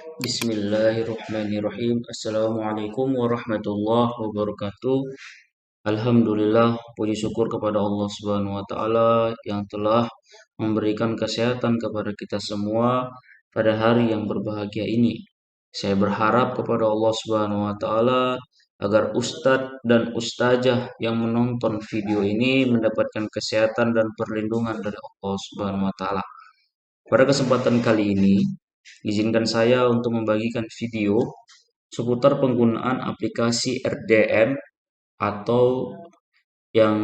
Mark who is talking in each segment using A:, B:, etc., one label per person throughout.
A: Bismillahirrahmanirrahim. Assalamualaikum warahmatullahi wabarakatuh. Alhamdulillah, puji syukur kepada Allah Subhanahu wa taala yang telah memberikan kesehatan kepada kita semua pada hari yang berbahagia ini. Saya berharap kepada Allah Subhanahu wa taala agar ustadz dan ustazah yang menonton video ini mendapatkan kesehatan dan perlindungan dari Allah Subhanahu wa taala. Pada kesempatan kali ini, izinkan saya untuk membagikan video seputar penggunaan aplikasi RDM atau yang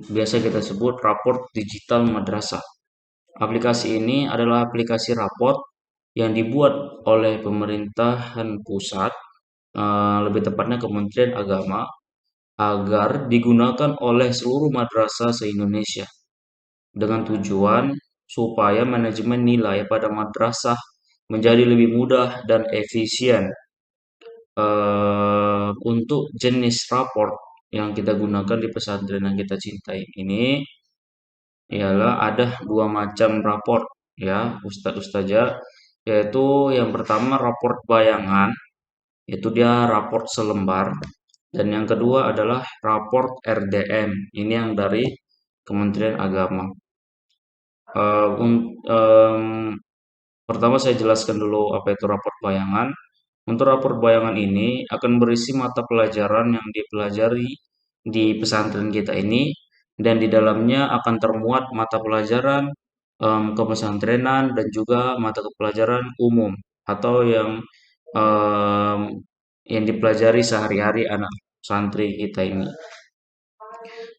A: biasa kita sebut raport digital madrasah. Aplikasi ini adalah aplikasi raport yang dibuat oleh pemerintahan pusat, lebih tepatnya Kementerian Agama, agar digunakan oleh seluruh madrasah se-Indonesia dengan tujuan supaya manajemen nilai pada madrasah menjadi lebih mudah dan efisien. Untuk jenis raport yang kita gunakan di pesantren yang kita cintai ini ialah ada dua macam raport ya, Ustadz Ustazah, yaitu yang pertama raport bayangan, itu dia raport selembar, dan yang kedua adalah raport RDM, ini yang dari Kementerian Agama. Eh, un- em, Pertama saya jelaskan dulu apa itu raport bayangan. Untuk raport bayangan ini akan berisi mata pelajaran yang dipelajari di pesantren kita ini, dan di dalamnya akan termuat mata pelajaran kepesantrenan dan juga mata pelajaran umum atau em, yang dipelajari sehari-hari anak santri kita ini.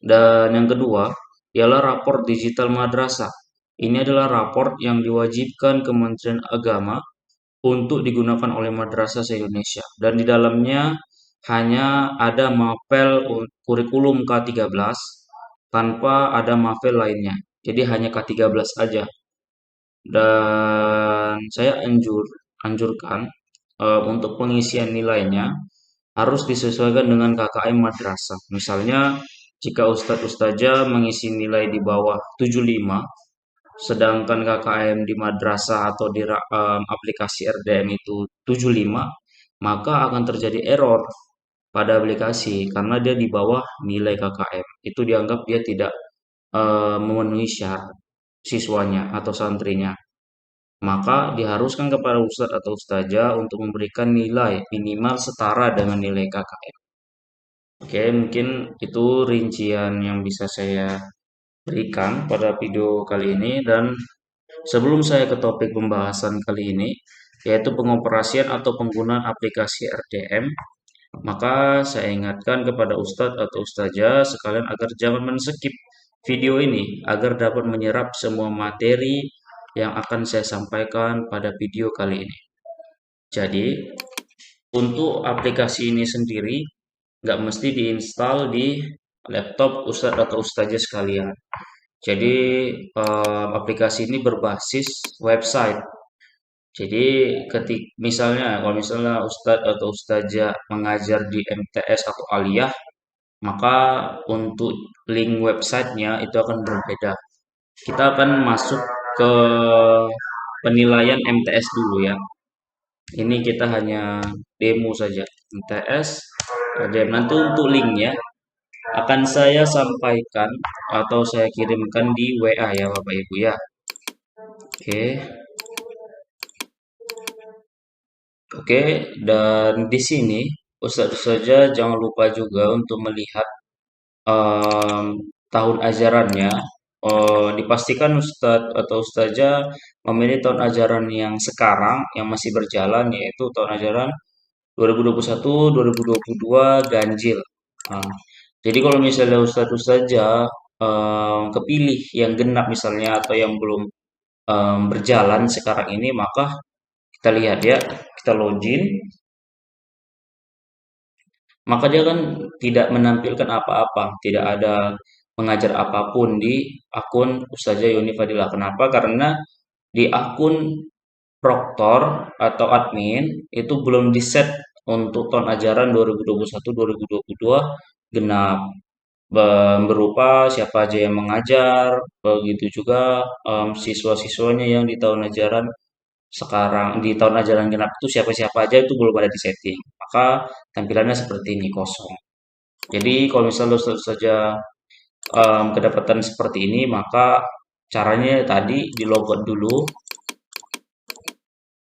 A: Dan yang kedua ialah rapor digital madrasah. Ini adalah raport yang diwajibkan Kementerian Agama untuk digunakan oleh madrasah se-Indonesia. Dan di dalamnya hanya ada mapel kurikulum K13 tanpa ada mapel lainnya. Jadi hanya K13 aja. Dan saya anjurkan untuk pengisian nilainya harus disesuaikan dengan KKM madrasah. Misalnya jika Ustadz Ustazah mengisi nilai di bawah 75, sedangkan KKM di madrasah atau di aplikasi RDM itu 75, maka akan terjadi error pada aplikasi karena dia di bawah nilai KKM. Itu dianggap dia tidak memenuhi syarat siswanya atau santrinya. Maka diharuskan kepada ustadz atau ustazah untuk memberikan nilai minimal setara dengan nilai KKM. Oke, mungkin itu rincian yang bisa saya berikan pada video kali ini, dan sebelum saya ke topik pembahasan kali ini, yaitu pengoperasian atau penggunaan aplikasi RDM, maka saya ingatkan kepada ustadz atau ustazah sekalian agar jangan men-skip video ini agar dapat menyerap semua materi yang akan saya sampaikan pada video kali ini. Jadi, untuk aplikasi ini sendiri nggak mesti diinstal di laptop ustadz atau ustazah sekalian. Jadi aplikasi ini berbasis website. Jadi misalnya kalau misalnya ustadz atau ustazah mengajar di MTS atau aliyah, maka untuk link websitenya itu akan berbeda. Kita akan masuk ke penilaian MTS dulu ya. Ini kita hanya demo saja MTS. Dan nanti untuk linknya akan saya sampaikan atau saya kirimkan di WA ya Bapak Ibu ya. Oke. Oke, dan di sini Ustadz saja jangan lupa juga untuk melihat em, tahun ajarannya. Dipastikan Ustadz atau Ustazah memilih tahun ajaran yang sekarang yang masih berjalan, yaitu tahun ajaran 2021-2022 ganjil. Nah, jadi kalau misalnya Ustadz Ustazah kepilih yang genap misalnya atau yang belum berjalan sekarang ini, maka kita lihat ya, kita login, maka dia kan tidak menampilkan apa-apa, tidak ada mengajar apapun di akun Ustazah Yoni Fadilah. Kenapa? Karena di akun proktor atau admin itu belum di-set untuk tahun ajaran 2021-2022 genap. Berupa siapa aja yang mengajar, begitu juga siswa-siswanya yang di tahun ajaran sekarang di tahun ajaran genap itu siapa-siapa aja itu belum ada di setting. Maka tampilannya seperti ini kosong. Jadi kalau misalnya saja kedapatan seperti ini, maka caranya tadi di logout dulu,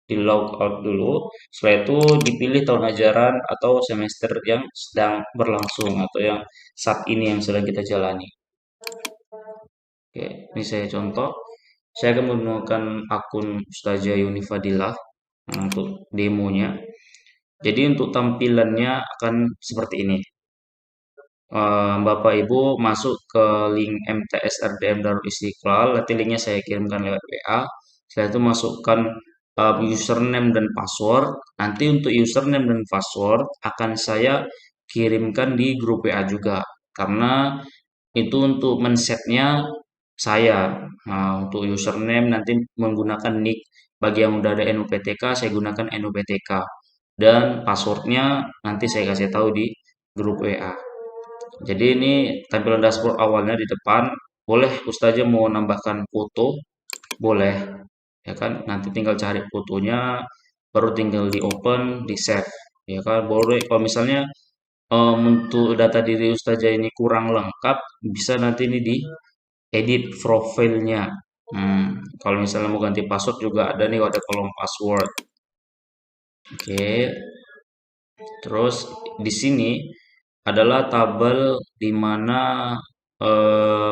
A: di logout dulu. Setelah itu dipilih tahun ajaran atau semester yang sedang berlangsung atau yang saat ini yang sedang kita jalani. Oke, ini saya contoh. Saya akan menggunakan akun Ustazah Yuni Fadilah untuk demonya. Jadi untuk tampilannya akan seperti ini. Bapak Ibu masuk ke link MTS RDM Darul Istiqlal, nanti linknya saya kirimkan lewat WA. Setelah itu masukkan username dan password. Nanti untuk username dan password akan saya kirimkan di grup WA juga, karena itu untuk men-setnya saya. Nah, untuk username nanti menggunakan nick. Bagi yang udah ada NUPTK, saya gunakan NUPTK. Dan passwordnya nanti saya kasih tahu di grup WA. Jadi ini tampilan dashboard awalnya di depan. Boleh Ustazah mau nambahkan foto, boleh. Ya kan, nanti tinggal cari fotonya, baru tinggal di open, di save. Ya kan, boleh. Kalau misalnya untuk data diri Ustazah ini kurang lengkap, bisa nanti ini di edit profilnya. Kalau misalnya mau ganti password juga ada nih, ada kolom password. Oke, terus di sini adalah tabel di mana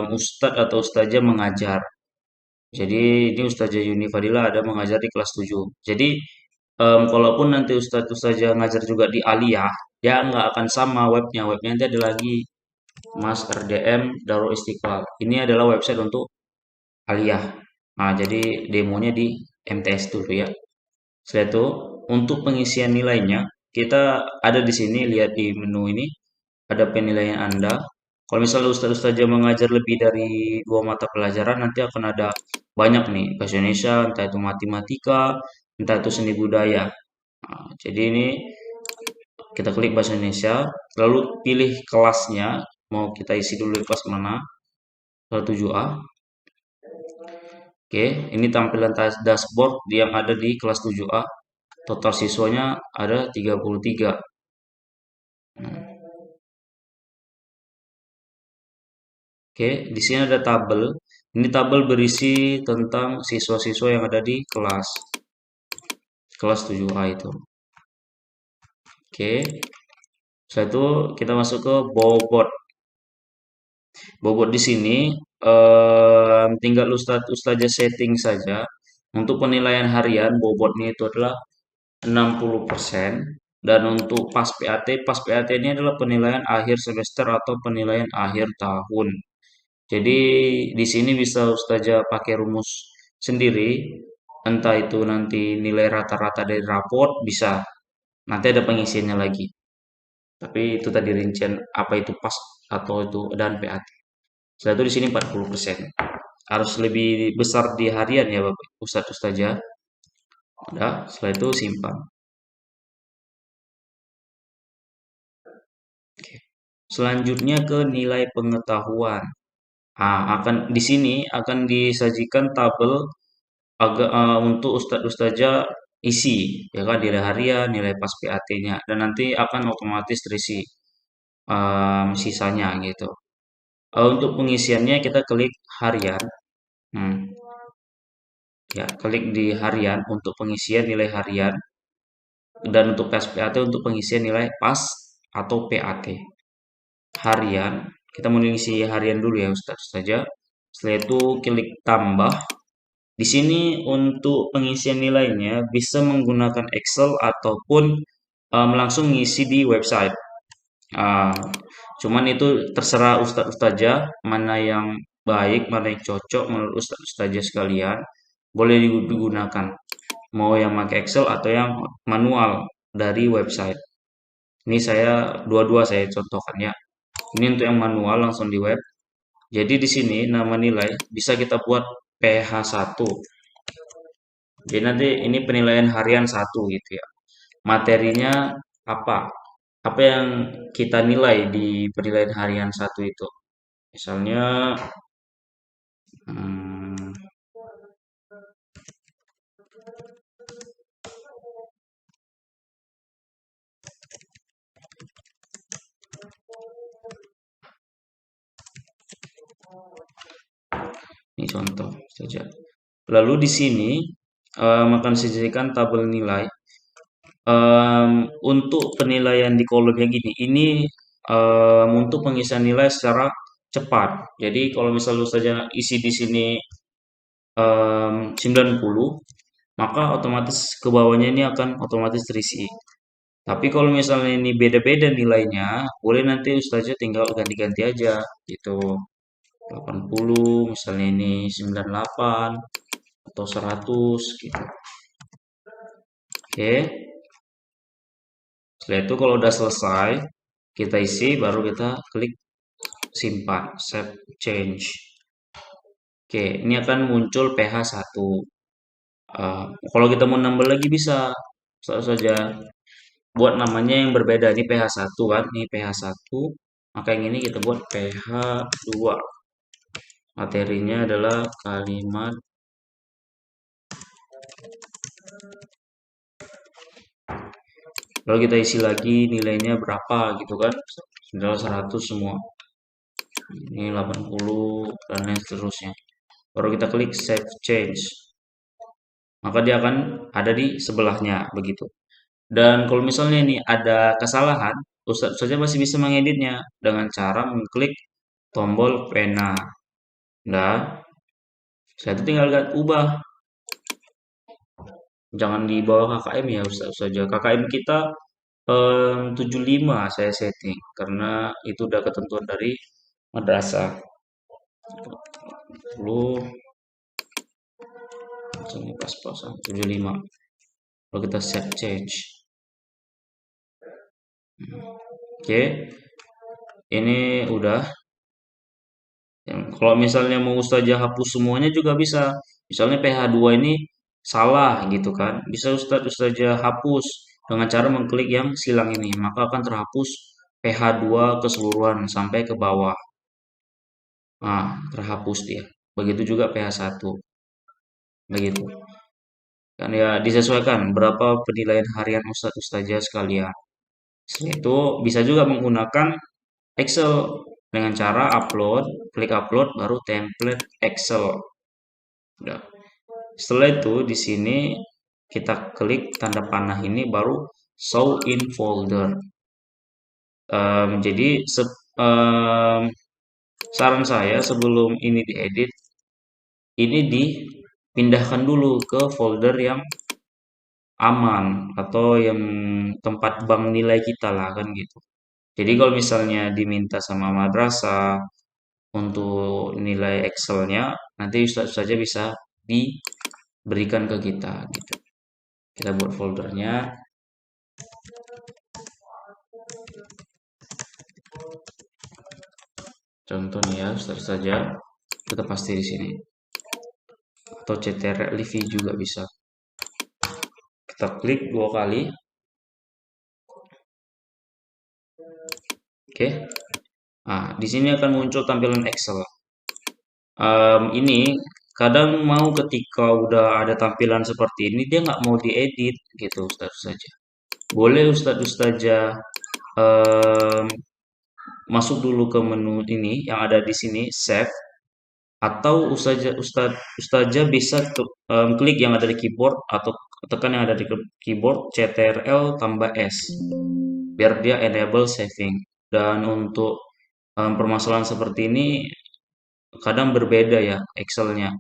A: Ustadz atau Ustazah mengajar. Jadi ini Ustazah Yuni Fadila ada mengajar di kelas 7. Jadi kalaupun nanti Ustadz Ustazah ngajar juga di Aliyah, dia nggak akan sama webnya. Webnya nanti ada lagi Mas RDM Darul Istiqlal. Ini adalah website untuk Aliyah. Nah, jadi demonya di MTS dulu ya. Setelah itu, untuk pengisian nilainya, kita ada di sini, lihat di menu ini, ada penilaian Anda. Kalau misalnya Ustaz-Ustazah mengajar lebih dari 2 mata pelajaran, nanti akan ada banyak nih, bahasa Indonesia, entah itu matematika, entah itu seni budaya. Nah, jadi ini kita klik bahasa Indonesia, lalu pilih kelasnya, mau kita isi dulu kelas mana, kelas 7A. Oke, ini tampilan dashboard yang ada di kelas 7A. Total siswanya ada 33. Oke, di sini ada tabel. Ini tabel berisi tentang siswa-siswa yang ada di kelas 7A itu. Oke, setelah itu kita masuk ke bobot. Bobot di sini tinggal Ustazah setting saja. Untuk penilaian harian bobotnya itu adalah 60%, dan untuk pas PAT ini adalah penilaian akhir semester atau penilaian akhir tahun. Jadi di sini bisa Ustazah pakai rumus sendiri, entah itu nanti nilai rata-rata dari raport bisa. Nanti ada pengisiannya lagi. Tapi itu tadi rincian apa itu pas atau itu dan PAT. Setelah itu di sini 40%. Harus lebih besar di harian ya Bapak Ustadz Ustazah. Udah, setelah itu simpan. Selanjutnya ke nilai pengetahuan. Akan di sini akan disajikan tabel untuk Ustadz Ustazah isi, ya kan, nilai harian, nilai pas PAT-nya, dan nanti akan otomatis terisi sisanya gitu. Untuk pengisiannya kita klik harian. Hmm, ya, klik di harian untuk pengisian nilai harian, dan untuk pas PAT untuk pengisian nilai pas atau PAT. Harian, kita mau mengisi harian dulu ya Ustadz saja. Setelah itu klik tambah. Di sini untuk pengisian nilainya bisa menggunakan Excel ataupun langsung ngisi di website. Ah, Cuman itu terserah Ustadz Ustazah mana yang baik, mana yang cocok menurut Ustadz Ustazah sekalian. Boleh digunakan. Mau yang pakai Excel atau yang manual dari website. Ini saya dua-dua saya contohkan ya. Ini untuk yang manual langsung di web. Jadi di sini nama nilai bisa kita buat PH1. Jadi nanti ini penilaian harian 1 gitu ya. Materinya apa? Apa yang kita nilai di penilaian harian 1 itu? Misalnya hmm, Ini contoh saja. Lalu di sini akan disediakan tabel nilai. Untuk penilaian di kolom yang ini untuk pengisian nilai secara cepat. Jadi kalau misalnya saja isi di sini 90, maka otomatis ke bawahnya ini akan otomatis terisi. Tapi kalau misalnya ini beda-beda nilainya, boleh nanti ustazah tinggal ganti-ganti aja gitu. 80, misalnya ini 98 atau 100 gitu. Oke. Setelah itu kalau udah selesai, kita isi baru kita klik simpan, save change. Oke, ini akan muncul PH1. Kalau kita mau nambah lagi bisa. Langsung saja buat namanya yang berbeda. Ini PH1 kan, ini PH1. Maka yang ini kita buat PH2. Materinya adalah kalimat lalu kita isi lagi nilainya berapa gitu kan. Adalah 100 semua. Ini 80 dan lain seterusnya. Baru kita klik save change. Maka dia akan ada di sebelahnya begitu. Dan kalau misalnya ini ada kesalahan, Ustadz saja masih bisa mengeditnya dengan cara mengklik tombol pena. Nah, saya itu tinggal ubah. Jangan di bawah KKM ya Ustadz saja. KKM kita 75 saya setting karena itu udah ketentuan dari madrasah. Lalu sini pas-pasan 75. Lalu kita save change. Oke. Ini udah. Kalau misalnya mau ustazah hapus semuanya juga bisa. Misalnya PH2 ini salah gitu kan. Bisa ustazah hapus dengan cara mengklik yang silang ini. Maka akan terhapus PH2 keseluruhan sampai ke bawah. Nah, terhapus dia. Begitu juga PH1. Begitu. Kan ya disesuaikan berapa penilaian harian ustazah sekalian. Setelah itu bisa juga menggunakan Excel dengan cara upload, klik upload baru template Excel. Udah. Setelah itu di sini kita klik tanda panah ini baru show in folder. Jadi saran saya sebelum ini diedit, ini dipindahkan dulu ke folder yang aman atau yang tempat bank nilai kita lah kan gitu. Jadi kalau misalnya diminta sama madrasah untuk nilai Excelnya, nanti Ustaz saja bisa diberikan ke kita gitu. Kita buat foldernya. Contohnya ya, Ustaz saja kita pasti di sini. Atau CTRL Livi juga bisa. Kita klik 2 kali. Oke. Nah, di sini akan muncul tampilan Excel. Ini kadang mau ketika udah ada tampilan seperti ini dia nggak mau diedit gitu Ustaz saja. Boleh Ustazah masuk dulu ke menu ini yang ada di sini save atau ustazah bisa klik yang ada di keyboard atau tekan yang ada di keyboard CTRL tambah S biar dia enable saving. Dan untuk permasalahan seperti ini kadang berbeda ya Excelnya.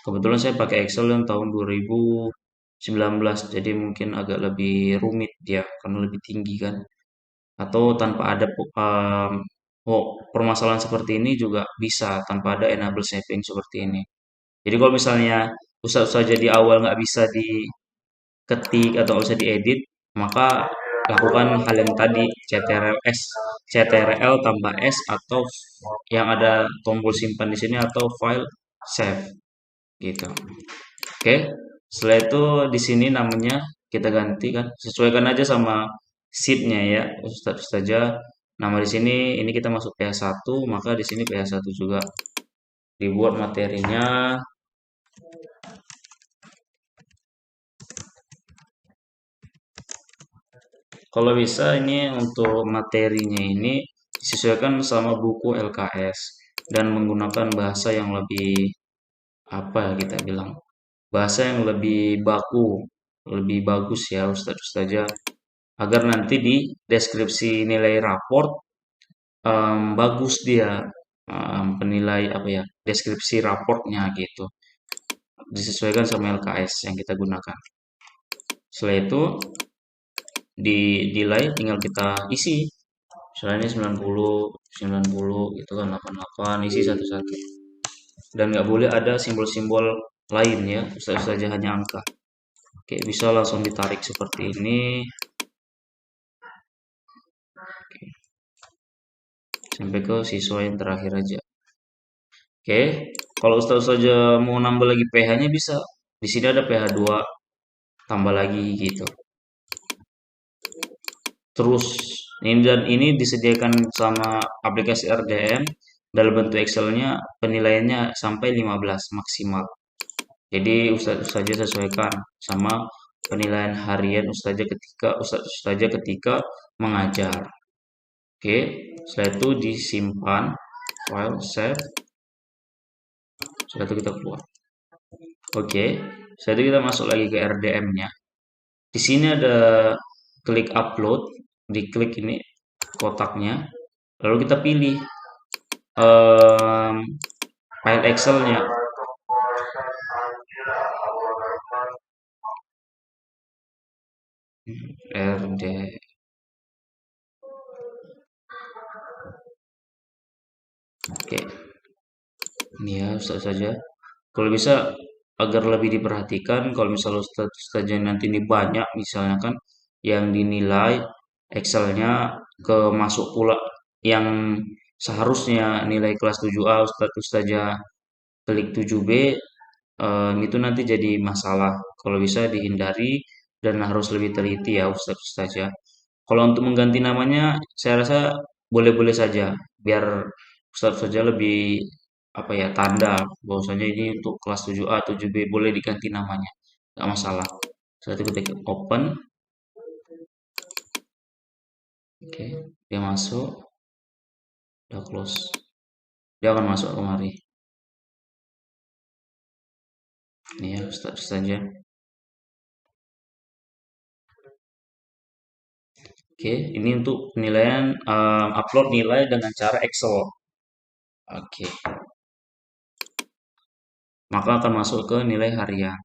A: Kebetulan saya pakai Excel yang tahun 2019 jadi mungkin agak lebih rumit dia karena lebih tinggi kan. Atau tanpa ada permasalahan seperti ini juga bisa tanpa ada enable saving seperti ini. Jadi kalau misalnya ustaz saja di awal nggak bisa diketik atau nggak bisa diedit, maka lakukan hal yang tadi CTRL tambah S atau yang ada tombol simpan di sini atau file save gitu. Oke, setelah itu di sini namanya kita ganti kan, sesuaikan aja sama sheetnya ya, Ustaz saja. Nama di sini ini kita masuk PH1, maka di sini PH1 juga. Dibuat materinya. Kalau bisa ini untuk materinya ini disesuaikan sama buku LKS dan menggunakan bahasa yang lebih apa ya kita bilang, bahasa yang lebih baku, lebih bagus ya Ustadz-Ustazah, agar nanti di deskripsi nilai raport bagus dia, penilai apa ya, deskripsi raportnya gitu, disesuaikan sama LKS yang kita gunakan. Setelah itu di nilai tinggal kita isi. Misalnya ini 90 gitu kan, 88, isi satu-satu. Dan nggak boleh ada simbol-simbol lain ya, saja hanya angka. Oke, bisa langsung ditarik seperti ini. Oke, sampai ke siswa yang terakhir aja. Oke, kalau Ustaz saja mau nambah lagi PH-nya bisa. Di sini ada PH 2, tambah lagi gitu. Terus ini dan ini disediakan sama aplikasi RDM dalam bentuk Excel-nya penilaiannya sampai 15 maksimal. Jadi Ustaz saja sesuaikan sama penilaian harian Ustazah ketika mengajar. Oke, setelah itu disimpan file save, setelah itu kita keluar. Oke, setelah itu kita masuk lagi ke RDM-nya. Di sini ada klik upload, diklik ini kotaknya, lalu kita pilih em, file Excel-nya. RD. Oke, ini ya Ustaz saja. Kalau bisa agar lebih diperhatikan, kalau misalnya Ustazah nanti ini banyak misalnya kan yang dinilai Excelnya ke masuk pula yang seharusnya nilai kelas 7A Ustazah klik 7B, itu nanti jadi masalah. Kalau bisa dihindari dan harus lebih teliti ya Ustazah. Kalau untuk mengganti namanya saya rasa boleh-boleh saja biar Ustazah lebih apa ya, tanda bahwasanya ini untuk kelas 7A 7B boleh diganti namanya, nggak masalah. Setelah itu ketik open. Oke, dia masuk, udah close, dia akan masuk kemari. Ini ya saja. Oke, ini untuk penilaian upload nilai dengan cara Excel. Oke, maka akan masuk ke nilai harian.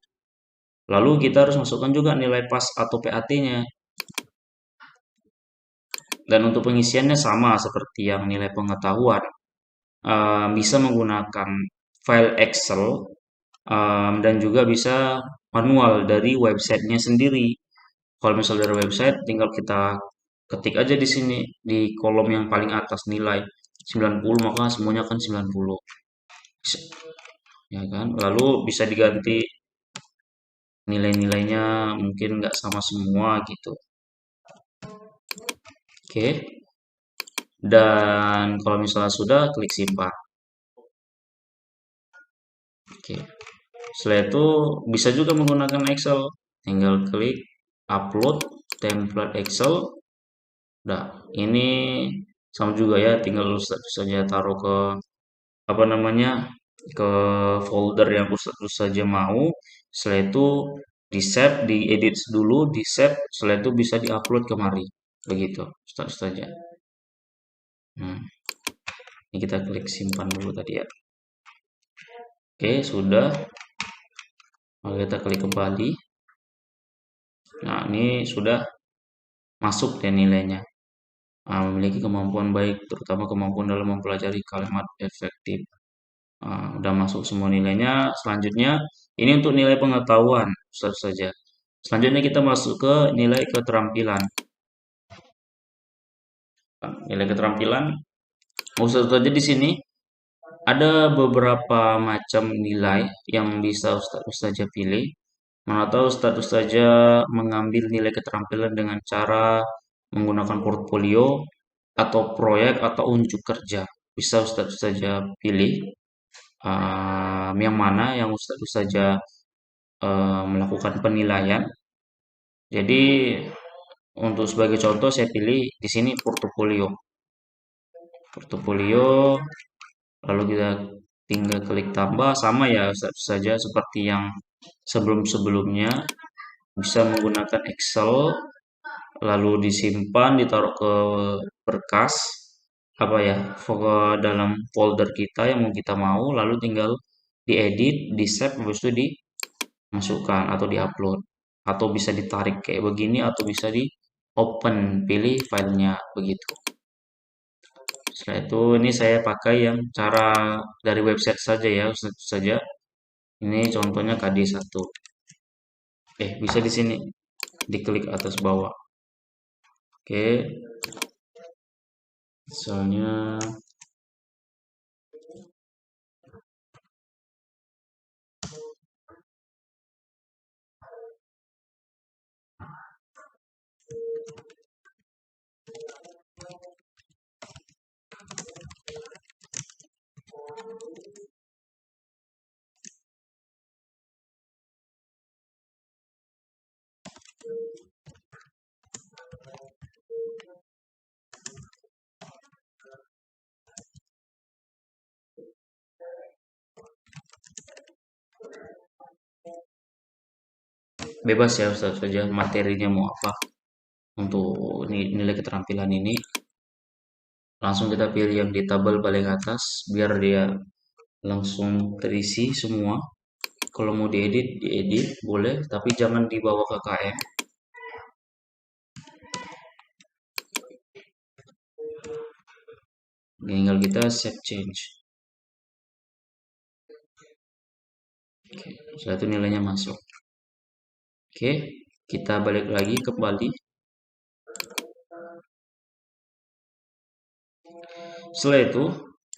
A: Lalu kita harus masukkan juga nilai pas atau PAT-nya. Dan untuk pengisiannya sama seperti yang nilai pengetahuan. Bisa menggunakan file Excel dan juga bisa manual dari websitenya sendiri. Kalau misalnya dari website, tinggal kita ketik aja di sini di kolom yang paling atas nilai 90, maka semuanya akan 90. Ya kan? Lalu bisa diganti nilai-nilainya mungkin nggak sama semua gitu. Oke. Dan kalau misalnya sudah, klik simpan. Oke. Setelah itu bisa juga menggunakan Excel. Tinggal klik upload template Excel. Nah, ini sama juga ya, tinggal saja taruh ke apa namanya, ke folder yang Ustaz saja mau. Setelah itu di save, diedit dulu, di save. Setelah itu bisa diupload kemari. Begitu, Ustaz saja. Hmm, ini kita klik simpan dulu tadi ya. Oke, sudah. Maka kita klik kembali. Nah, ini sudah masuk ya nilainya. Memiliki kemampuan baik, terutama kemampuan dalam mempelajari kalimat efektif. Udah masuk semua nilainya. Selanjutnya, ini untuk nilai pengetahuan, satu saja. Selanjutnya kita masuk ke nilai keterampilan. Nilai keterampilan, Ustaz saja di sini ada beberapa macam nilai yang bisa Ustaz saja pilih. Mana tahu Ustaz saja mengambil nilai keterampilan dengan cara menggunakan portfolio atau proyek atau unjuk kerja. Bisa Ustaz saja pilih yang mana yang Ustaz saja melakukan penilaian. Jadi untuk sebagai contoh saya pilih di sini portofolio. Portofolio, lalu kita tinggal klik tambah, sama ya saja seperti yang sebelum-sebelumnya. Bisa menggunakan Excel, lalu disimpan, ditaruh ke berkas, apa ya, ke dalam folder kita yang mau kita mau, lalu tinggal diedit, di save, habis itu dimasukkan atau diupload, atau bisa ditarik kayak begini, atau bisa di open, pilih filenya begitu. Setelah itu ini saya pakai yang cara dari website saja ya, saja. Ini contohnya KD1. Bisa di sini diklik atas bawah. Oke, misalnya bebas ya Ustaz saja materinya mau apa. Untuk nilai keterampilan ini langsung kita pilih yang di tabel paling atas biar dia langsung terisi semua. Kalau mau diedit, diedit boleh, tapi jangan dibawa ke KM. Tinggal kita save change. Oke, setelah itu nilainya masuk. Oke, kita balik lagi kembali. Setelah itu,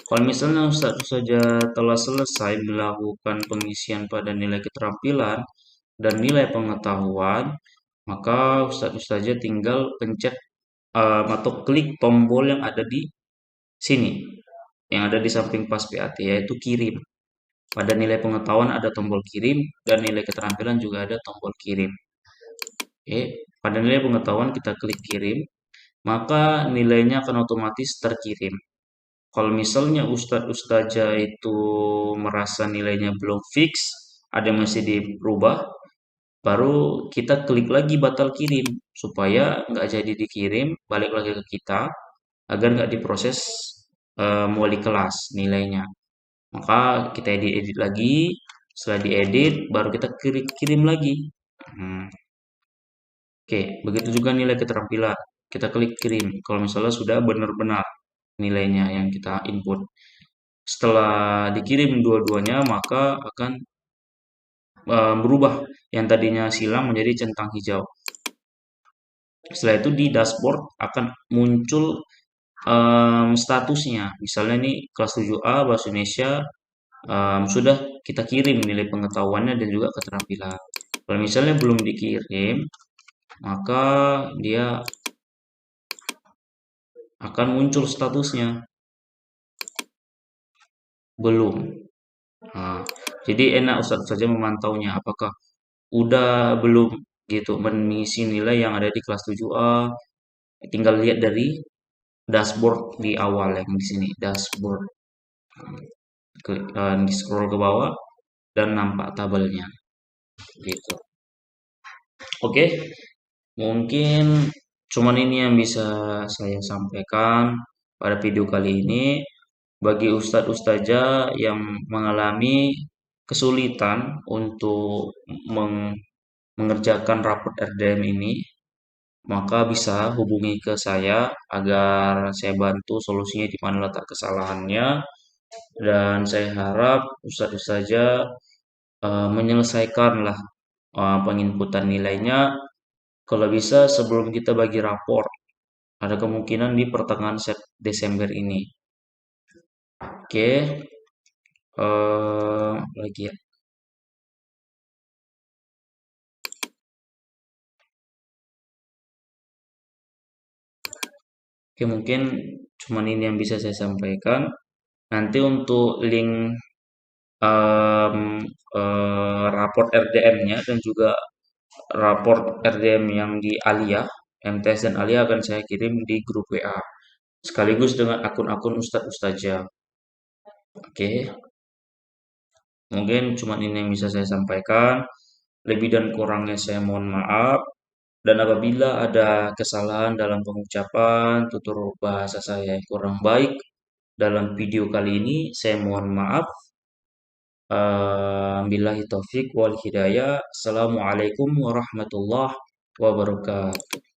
A: kalau misalnya Ustaz saja telah selesai melakukan pengisian pada nilai keterampilan dan nilai pengetahuan, maka Ustaz saja tinggal pencet atau klik tombol yang ada di sini, yang ada di samping pas PAT, yaitu kirim. Pada nilai pengetahuan ada tombol kirim dan nilai keterampilan juga ada tombol kirim. Oke, pada nilai pengetahuan kita klik kirim, maka nilainya akan otomatis terkirim. Kalau misalnya Ustadz Ustazah itu merasa nilainya belum fix, ada yang masih dirubah, baru kita klik lagi batal kirim supaya nggak jadi dikirim, balik lagi ke kita agar nggak diproses wali kelas nilainya. Maka kita edit lagi, setelah diedit baru kita kirim lagi. Hmm, Oke, begitu juga nilai keterampilan. Kita klik kirim kalau misalnya sudah benar-benar nilainya yang kita input. Setelah dikirim dua-duanya, maka akan berubah yang tadinya silang menjadi centang hijau. Setelah itu di dashboard akan muncul statusnya. Misalnya nih kelas 7A Bahasa Indonesia sudah kita kirim nilai pengetahuannya dan juga keterampilan. Kalau misalnya belum dikirim, maka dia akan muncul statusnya belum. Nah, jadi enak Ustaz saja memantaunya apakah udah belum gitu mengisi nilai yang ada di kelas 7A. Tinggal lihat dari dashboard di awal yang di sini dashboard. Di scroll ke bawah dan nampak tabelnya gitu. Oke, mungkin cuman ini yang bisa saya sampaikan pada video kali ini. Bagi ustadz ustazah yang mengalami kesulitan untuk mengerjakan rapot RDM ini, maka bisa hubungi ke saya agar saya bantu solusinya di mana letak kesalahannya. Dan saya harap ustadz ustazah menyelesaikanlah penginputan nilainya kalau bisa sebelum kita bagi rapor. Ada kemungkinan di pertengahan Desember ini. Oke, lagi ya. Oke, mungkin cuman ini yang bisa saya sampaikan. Nanti untuk link em, raport RDM-nya dan juga raport RDM yang di Alia, MTS dan Alia akan saya kirim di grup WA. Sekaligus dengan akun-akun Ustadz Ustazah. Oke, Mungkin cuma ini yang bisa saya sampaikan. Lebih dan kurangnya saya mohon maaf. Dan apabila ada kesalahan dalam pengucapan, tutur bahasa saya yang kurang baik dalam video kali ini, saya mohon maaf. Billahi taufik wal hidayah. Assalamualaikum warahmatullahi wabarakatuh.